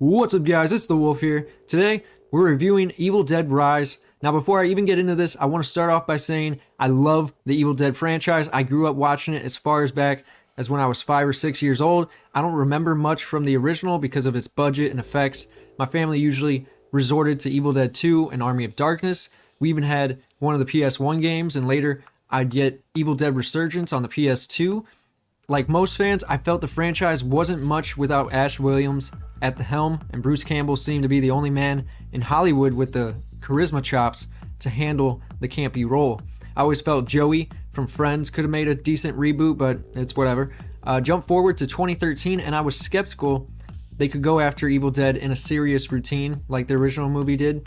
What's up, guys? It's the Wolf here. Today, we're reviewing Evil Dead Rise. Now, before I even get into this, I want to start off by saying I love the Evil Dead franchise. I grew up watching it as far as back as when I was 5 or 6 years old. I don't remember much from the original because of its budget and effects. My family usually resorted to Evil Dead 2 and Army of Darkness. We even had one of the PS1 games, and later I'd get Evil Dead Resurgence on the PS2. Like most fans, I felt the franchise wasn't much without Ash Williams at the helm, and Bruce Campbell seemed to be the only man in Hollywood with the charisma chops to handle the campy role. I always felt Joey from Friends could have made a decent reboot, but it's whatever. Jump forward to 2013, and I was skeptical they could go after Evil Dead in a serious routine like the original movie did.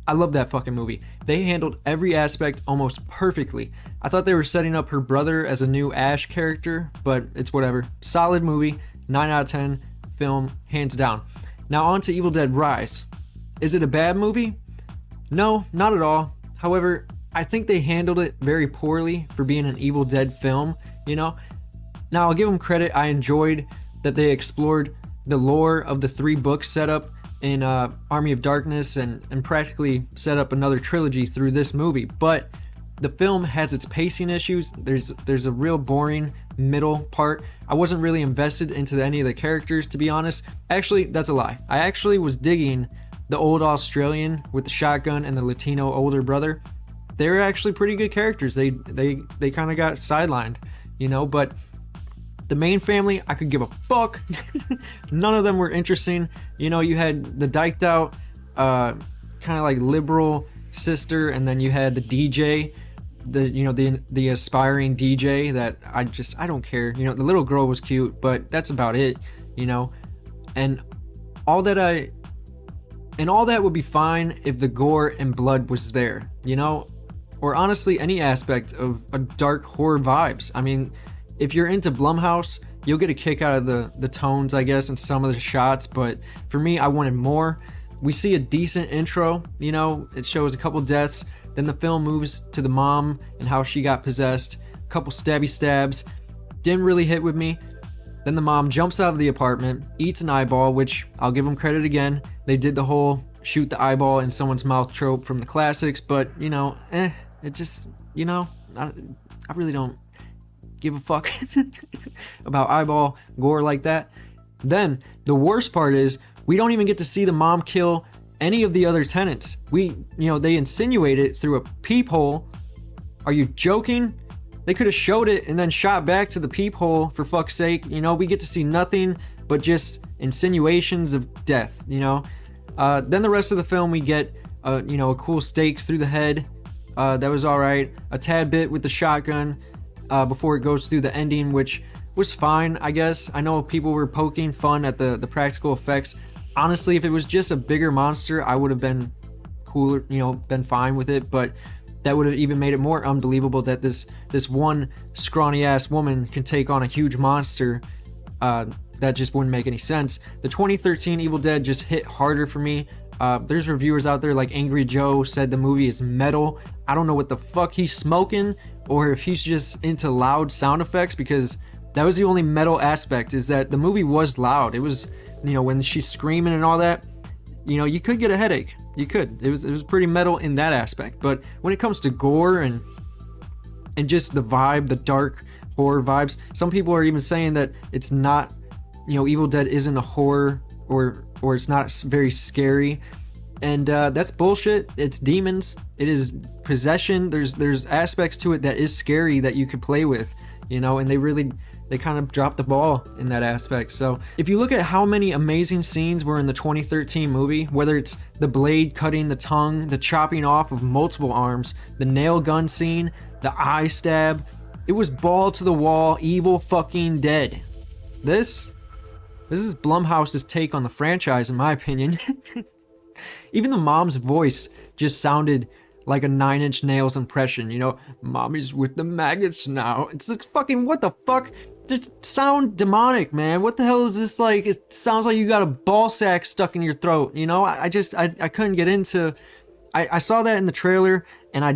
I love that fucking movie. They handled every aspect almost perfectly. I thought they were setting up her brother as a new Ash character, but it's whatever. Solid movie, 9 out of 10 film, hands down. Now on to Evil Dead Rise. Is it a bad movie? No, not at all. However, I think they handled it very poorly for being an Evil Dead film, you know? Now I'll give them credit, I enjoyed that they explored the lore of the 3 books set up in Army of Darkness and practically set up another trilogy through this movie, but the film has its pacing issues. There's a real boring middle part. I wasn't really invested into any of the characters, to be honest. Actually, that's a lie. I actually was digging the old Australian with the shotgun and the Latino older brother. They're actually pretty good characters. They kind of got sidelined, you know, but the main family, I could give a fuck. None of them were interesting. You know, you had the diked out, kind of like liberal sister, and then you had the DJ, the aspiring DJ that I don't care. You know, the little girl was cute, but that's about it, you know. And all that would be fine if the gore and blood was there, you know, or honestly any aspect of a dark horror vibes. I mean, if you're into Blumhouse, you'll get a kick out of the tones, I guess, and some of the shots, but for me, I wanted more. We see a decent intro, you know, it shows a couple deaths, then the film moves to the mom and how she got possessed, a couple stabby stabs, didn't really hit with me. Then the mom jumps out of the apartment, eats an eyeball, which I'll give them credit again. They did the whole shoot the eyeball in someone's mouth trope from the classics, but, you know, it just, you know, I really don't give a fuck about eyeball gore like that. Then the worst part is we don't even get to see the mom kill any of the other tenants. They insinuate it through a peephole. Are you joking? They could have showed it and then shot back to the peephole, for fuck's sake. You know, we get to see nothing but just insinuations of death, you know. Then the rest of the film we get a cool stake through the head. That was all right. A tad bit with the shotgun before it goes through the ending, which was fine, I guess. I know people were poking fun at the practical effects. Honestly, if it was just a bigger monster, I would have been cooler, you know, been fine with it, but that would have even made it more unbelievable that this one scrawny ass woman can take on a huge monster. That just wouldn't make any sense. The 2013 Evil Dead just hit harder for me. There's reviewers out there like Angry Joe said the movie is metal. I don't know what the fuck he's smoking, or if he's just into loud sound effects, because that was the only metal aspect, is that the movie was loud. It was, you know, when she's screaming and all that, you know, you could get a headache. You could. It was pretty metal in that aspect. But when it comes to gore and just the vibe, the dark horror vibes, some people are even saying that it's not, you know, Evil Dead isn't a horror or it's not very scary. And that's bullshit. It's demons. It is possession. There's aspects to it that is scary that you could play with, you know, and they kind of dropped the ball in that aspect. So if you look at how many amazing scenes were in the 2013 movie, whether it's the blade cutting the tongue, the chopping off of multiple arms, the nail gun scene, the eye stab, it was ball to the wall, Evil fucking Dead. This is Blumhouse's take on the franchise, in my opinion. Even the mom's voice just sounded like a 9 Inch Nails impression, you know, mommy's with the maggots now. It's fucking, what the fuck? Just sound demonic, man. What the hell is this like? It sounds like you got a ball sack stuck in your throat, you know? I couldn't get into, I saw that in the trailer and I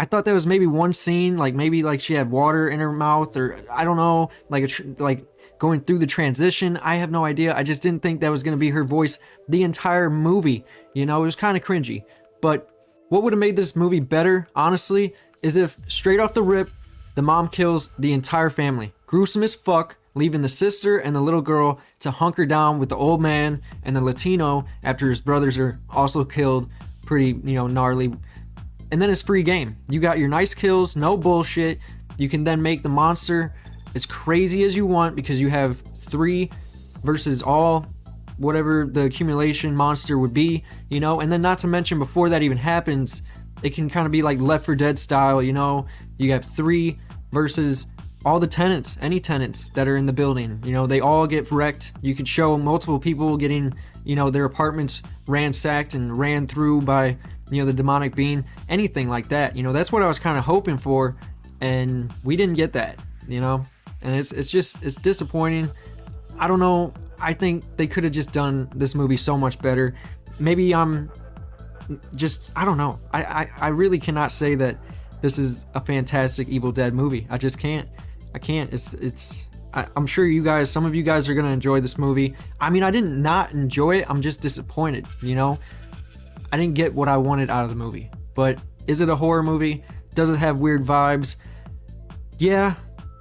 thought that was maybe one scene, like maybe like she had water in her mouth, or I don't know, like going through the transition. I have no idea. I just didn't think that was going to be her voice the entire movie. You know, it was kind of cringy. But what would have made this movie better, honestly, is if straight off the rip, the mom kills the entire family. Gruesome as fuck, leaving the sister and the little girl to hunker down with the old man and the Latino after his brothers are also killed. Pretty, you know, gnarly. And then it's free game. You got your nice kills, no bullshit. You can then make the monster as crazy as you want because you have 3 versus all whatever the accumulation monster would be, you know. And then not to mention, before that even happens, it can kind of be like Left 4 Dead style, you know. You have 3 versus all the tenants, any tenants that are in the building, you know, they all get wrecked. You could show multiple people getting, you know, their apartments ransacked and ran through by, you know, the demonic being, anything like that. You know, that's what I was kind of hoping for, and we didn't get that, you know. And it's disappointing. I don't know. I think they could have just done this movie so much better. Maybe I'm just, I don't know. I really cannot say that this is a fantastic Evil Dead movie. I just can't. I can't. I'm sure you guys, some of you guys are gonna enjoy this movie. I mean, I didn't not enjoy it. I'm just disappointed, you know. I didn't get what I wanted out of the movie. But is it a horror movie? Does it have weird vibes? Yeah,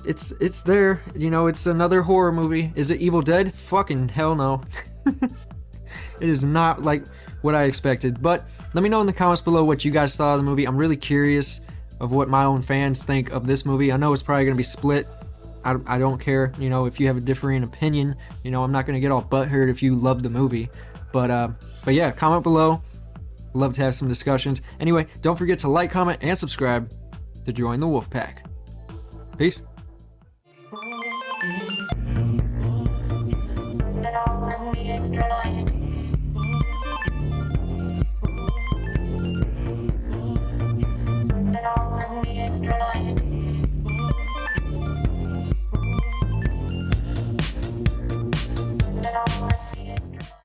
it's there. You know, it's another horror movie. Is it Evil Dead? Fucking hell no. It is not like what I expected. But let me know in the comments below what you guys thought of the movie. I'm really curious of what my own fans think of this movie. I know it's probably gonna be split. I don't care, you know, if you have a differing opinion. You know, I'm not gonna get all butthurt if you love the movie. But yeah, comment below. Love to have some discussions. Anyway, don't forget to like, comment, and subscribe to join the Wolf Pack. Peace.